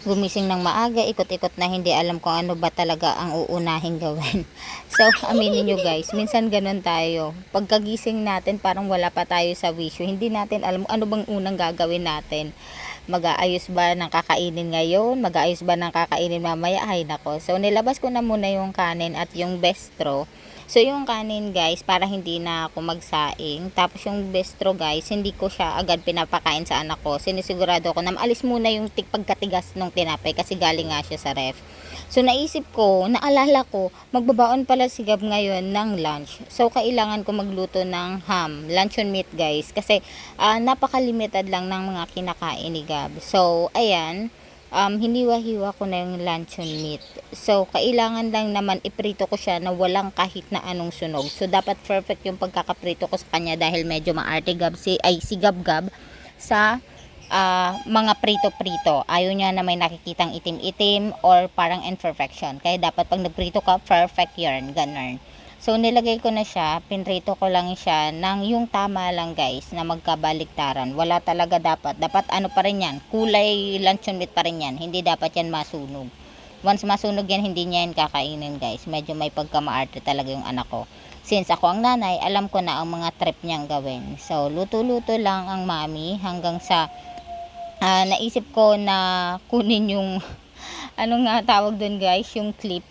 gumising ng maaga, ikot-ikot na hindi alam kung ano ba talaga ang uunahin gawin. So, aminin nyo guys, minsan ganun tayo. Pagkagising natin, parang wala pa tayo sa wisyo. Hindi natin alam ano bang unang gagawin natin. Mag-aayos ba ng kakainin ngayon? Mag-aayos ba ng kakainin mamaya? Ay nako. So, nilabas ko na muna yung kanin at yung bestro. So, yung kanin guys, para hindi na ako magsaing. Tapos yung bestro guys, hindi ko siya agad pinapakain sa anak ko. Sinisigurado ko na maalis muna yung pagkatigas ng tinapay kasi galing nga siya sa ref. So, naisip ko, naalala ko, magbabaon pala si Gab ngayon ng lunch. So, kailangan ko magluto ng ham, luncheon meat guys. Kasi, napaka-limited lang ng mga kinakain ni Gab. So, ayan. Hiniwa-hiwa ko na yung luncheon meat. So, kailangan lang naman iprito ko siya na walang kahit na anong sunog. So, dapat perfect yung pagkakaprito ko sa kanya dahil medyo maarte si Gab-Gab sa mga prito-prito. Ayaw niya na may nakikitang itim-itim or parang imperfection. Kaya dapat pag nagprito ka, perfect yun. Ganun. So, nilagay ko na siya, pinrito ko lang siya ng yung tama lang guys, na magkabaliktaran. Wala talaga dapat. Dapat ano pa rin yan, kulay luncheon meat pa rin yan. Hindi dapat yan masunog. Once masunog yan, hindi niya yan kakainin guys. Medyo may pagkamaarte talaga yung anak ko. Since ako ang nanay, alam ko na ang mga trip niyang gawin. So, luto-luto lang ang mami hanggang sa naisip ko na kunin yung ano nga tawag doon guys, yung clip,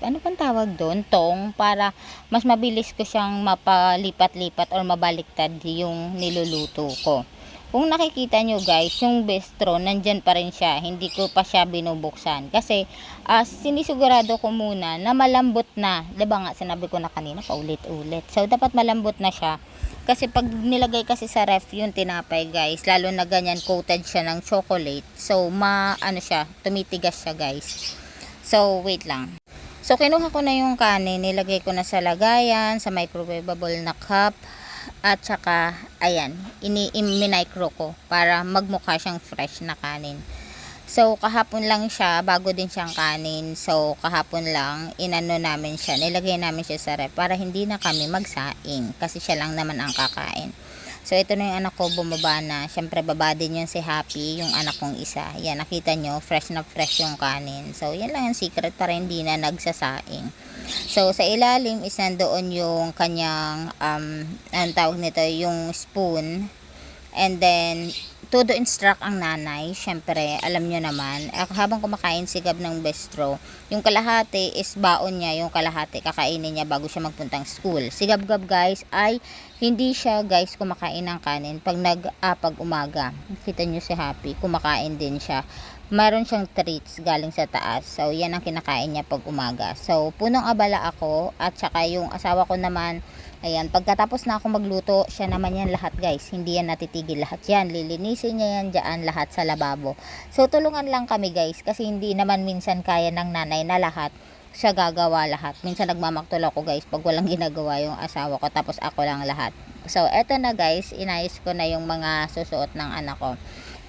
ano pang tawag doon, tong, para mas mabilis ko siyang mapalipat-lipat or mabaliktad yung niluluto ko. Kung nakikita nyo guys, yung bestro, nandyan pa rin siya, hindi ko pa siya binubuksan. Kasi, sinisigurado ko muna na malambot na. Diba nga, sinabi ko na kanina, paulit-ulit. So, dapat malambot na siya. Kasi pag nilagay kasi sa ref yung tinapay guys, lalo na ganyan coated siya ng chocolate. So, tumitigas siya guys. So, wait lang. So, kinuha ko na yung kanin, nilagay ko na sa lagayan, sa microwavable na cup. At saka, ayan, minicro ko para magmukha siyang fresh na kanin. So, kahapon lang siya, bago din siyang kanin. So, kahapon lang, inano namin siya, nilagay namin siya sa ref para hindi na kami magsaing. Kasi siya lang naman ang kakain. So, ito na yung anak ko, bumaba na. Siyempre, baba din yun si Happy, yung anak kong isa. Yan, nakita nyo, fresh na fresh yung kanin. So, yan lang yung secret para hindi na nagsasaing. So, sa ilalim is nandoon yung kanyang, anong tawag nito, yung spoon. And then, todo instruct ang nanay. Syempre, alam nyo naman, habang kumakain si Gab ng bestro, yung kalahati is baon niya, yung kalahati kakainin niya bago siya magpuntang school. Si Gab-Gab guys ay hindi siya guys kumakain ng kanin pag umaga. Kita nyo si Happy, kumakain din siya. Mayroon siyang treats galing sa taas. So, yan ang kinakain niya pag umaga. So, punong abala ako at saka yung asawa ko naman, ayan, pagkatapos na ako magluto, siya naman yan lahat guys. Hindi yan natitigil lahat yan. Lilinisin niya yan dyan lahat sa lababo. So, tulungan lang kami guys kasi hindi naman minsan kaya ng nanay na lahat siya gagawa lahat. Minsan nagmamaktol ako guys pag walang ginagawa yung asawa ko tapos ako lang lahat. So, eto na guys, inayos ko na yung mga susuot ng anak ko.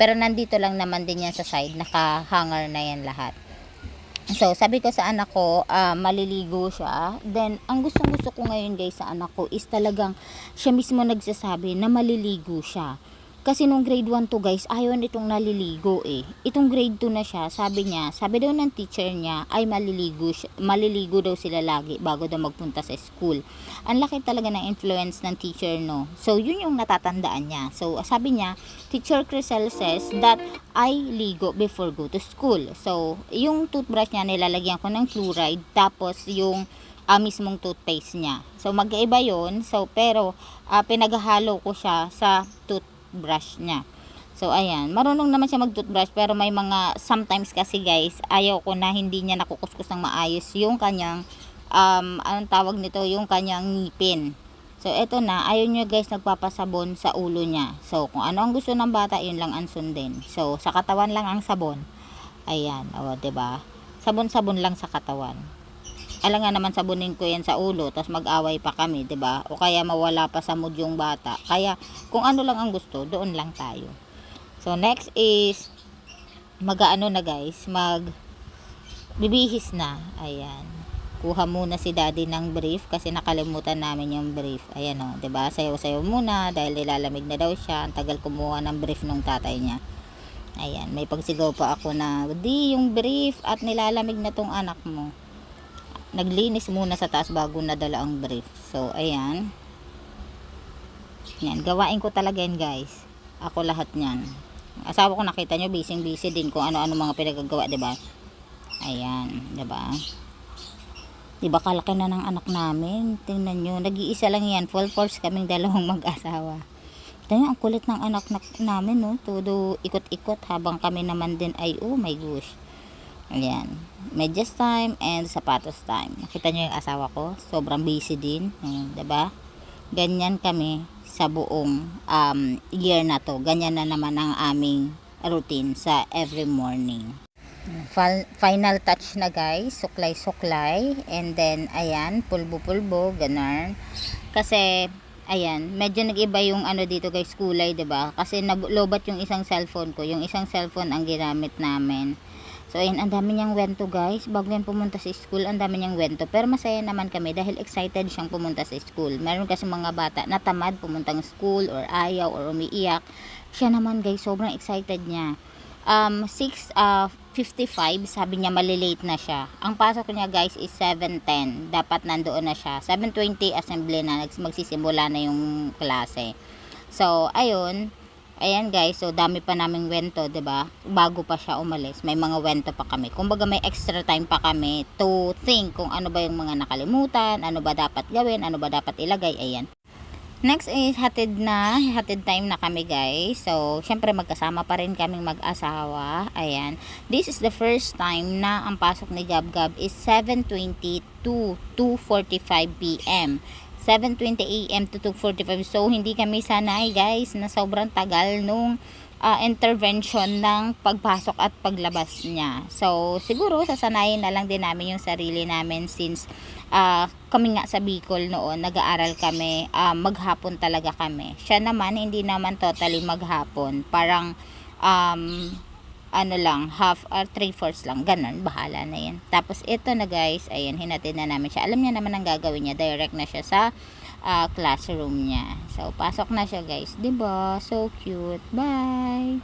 Pero nandito lang naman din yan sa side, naka-hanger na yan lahat. So, sabi ko sa anak ko, maliligo siya. Then, ang gustong-gusto ko ngayon guys sa anak ko is talagang siya mismo nagsasabi na maliligo siya. Kasi nung grade 1 to guys, ayaw nitong naliligo eh. Itong grade 2 na siya, sabi daw ng teacher niya ay maliligo daw sila lagi bago daw magpunta sa school. Ang laki talaga ng influence ng teacher, no? So, yun yung natatandaan niya. So, sabi niya, Teacher Crisel says that I ligo before go to school. So, yung toothbrush niya nilalagyan ko ng fluoride, tapos yung mismong toothpaste niya. So, mag-iba yun. So, pero, pinaghalo ko siya sa toothbrush niya. So, ayan. Marunong naman siya mag-toothbrush, pero may mga, sometimes kasi guys, ayaw ko na hindi niya nakukuskus ng maayos yung kanyang, anong tawag nito, yung kanyang ngipin. So, eto na, ayaw nyo guys nagpapasabon sa ulo niya. So, kung ano ang gusto ng bata, yun lang ang sundin. So, sa katawan lang ang sabon. Ayan, o, diba? Sabon-sabon lang sa katawan. Alam nga naman sabunin ko yan sa ulo, tapos mag-away pa kami, 'di ba? O kaya mawala pa sa mood yung bata. Kaya kung ano lang ang gusto, doon lang tayo. So next is mag-aano na guys, bibihis na. Ayan. Kuha muna si Daddy ng brief kasi nakalimutan namin yung brief. Ayan o, 'di ba? Sayaw-sayaw muna dahil nilalamig na daw siya. Ang tagal kumuha ng brief ng tatay niya. Ayan, may pagsigaw pa ako na, di yung brief at nilalamig na tong anak mo. Naglinis muna sa taas bago nadala ang brief. So, ayan. Yan, gawain ko talaga yan guys. Ako lahat niyan. Asawa ko nakita nyo, busy din kung ano-ano mga pinagagawa, 'di ba? Ayan, 'di ba? 'Di ba kalaki na ng anak namin? Tingnan nyo, nag-iisa lang yan. Full force kaming dalawang mag-asawa. Tingnan, ang kulit ng anak namin, no? Todo ikot-ikot habang kami naman din ay, oh my gosh. Ayan, medyas time and sapatos time. Nakita nyo yung asawa ko, sobrang busy din. Ayan, 'di ba? Ganyan kami sa buong year na to. Ganyan na naman ang aming routine sa every morning. Final touch na guys, suklay and then ayan, pulbo ganun. Kasi ayan, medyo nag-iba yung ano dito guys, kulay, 'di ba? Kasi naglobat yung isang cellphone ko, yung isang cellphone ang ginamit namin. So ayan, ang dami niyang wento guys, bago yan pumunta sa school, ang dami niyang wento. Pero masaya naman kami dahil excited siyang pumunta sa school. Meron kasi mga bata na tamad pumuntang school or ayaw or umiiyak. Siya naman guys, sobrang excited niya. 6:55, sabi niya malilate na siya. Ang pasok niya guys is 7:10. Dapat nandoon na siya. 7:20 assembly na, magsisimula na yung klase. So, ayun. Ayan guys, so dami pa naming wento, 'di ba? Bago pa siya umalis, may mga wento pa kami. Kumbaga may extra time pa kami to think kung ano ba yung mga nakalimutan, ano ba dapat gawin, ano ba dapat ilagay, ayan. Next is hatid time na kami guys. So, syempre magkasama pa rin kaming mag-asawa. Ayan. This is the first time na ang pasok ni Gab is 7:20 to 2:45 p.m. 7:20 a.m. to 2:45. So, hindi kami sanay guys na sobrang tagal nung intervention ng pagpasok at paglabas niya. So, siguro sasanayin na lang din namin yung sarili namin since kami nga sa Bicol noon, nag-aaral kami, maghapon talaga kami. Siya naman, hindi naman totally maghapon. Parang, ano lang, half or 3/4 lang, ganun, bahala na yan. Tapos ito na guys, ayan, hinatid na namin siya. Alam niya naman ang gagawin niya, direct na siya sa classroom niya. So pasok na siya guys, 'di ba? So cute. Bye.